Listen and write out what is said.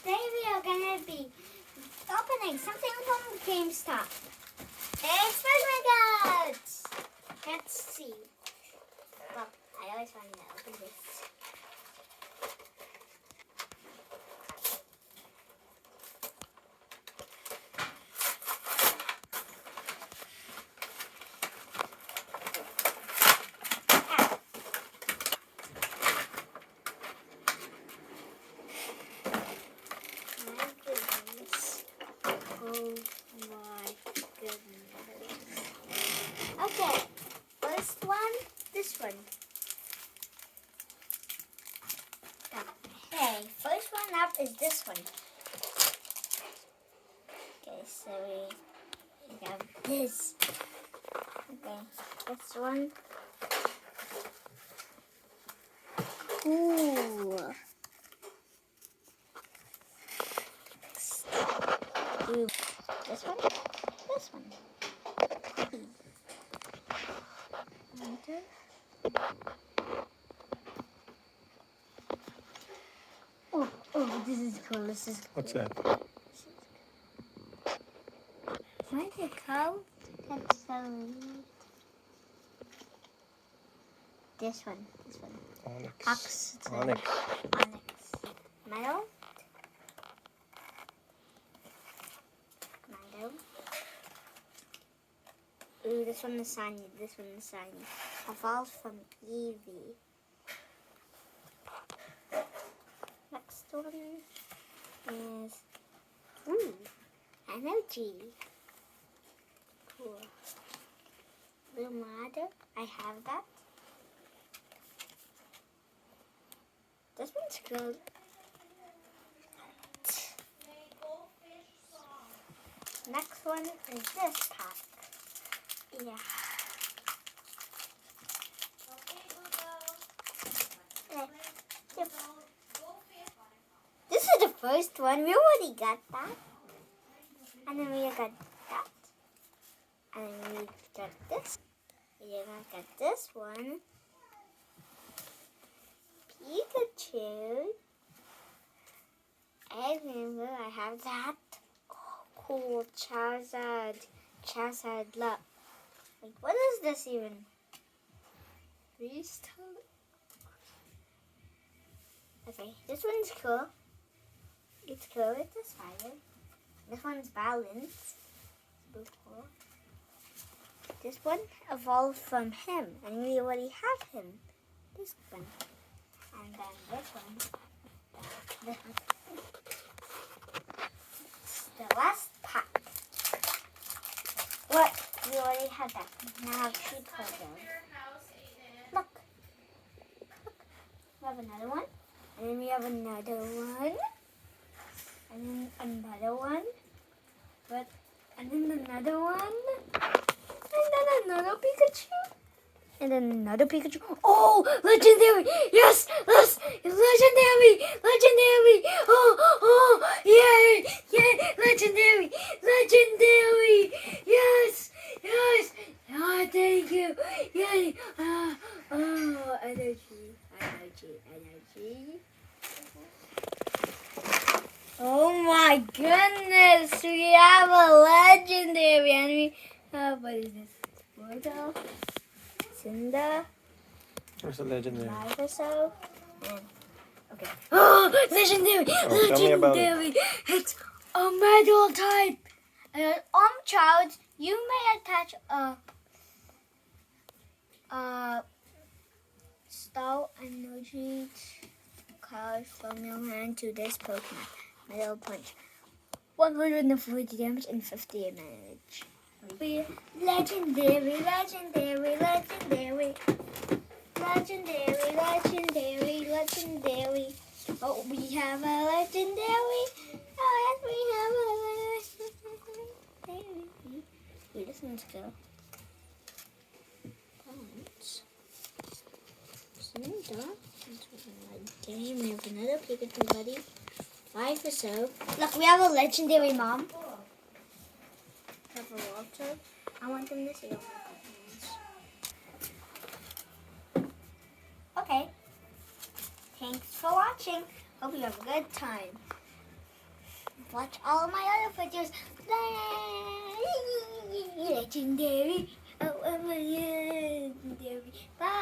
Today we are gonna be opening something from GameStop. It's my cards. Let's see. Well, I always want to open this. Okay, first one, this one. Okay, first one up is this one. Okay, so we have this. Okay, this one. Ooh. Ooh. This one. This one. Okay. Oh, this is cool. This is cool. What's that? Why the cow? That's so weird. This one. Onyx. Onyx. Metal. Ooh, this one is shiny. Evolved from Eevee. Next one is energy. Cool. Blue Mother. I have that. This one's good. Next one is this pack. Yeah. Yep. This is the first one. We already got that. And then we got that. And then we got this. We got this one. Pikachu. I remember I have that. Oh, cool. Charizard. Look. Like, what is this even? Restart. Okay, this one's cool. It's cool. It's a spider. This one's balance. It's cool. This one evolved from him, and we already have him. This one. And then this one. This one. It's the last pack. What? We already have that. Now I have two programs. Look. We have another one. And then we have another one. And then another one. And then another one. And then another Pikachu. And then another Pikachu. Oh, legendary! Yes! Legendary! Oh, yay! Legendary! Yes! Oh, thank you! Yay! Energy. Oh my goodness! We have a legendary, and we have, what is this? Portal, Cinda, Where's the legendary? Ivysaur, and okay. Oh, legendary! Tell me about it. It's a metal type. Child, you may attach a star energy card from your hand to this Pokemon. Metal Punch. 140 damage and 50 damage. Legendary. Oh, we have a legendary. Oh, yes, we have a legendary. Wait, this one's cool. Game. We have another Pikachu buddy. Ivysaur. Look, we have a legendary mom. We have a Walter. I want them to see all my Pokemons. Okay. Thanks for watching. Hope you have a good time. Watch all my other videos. Legendary. Oh, legendary. Bye.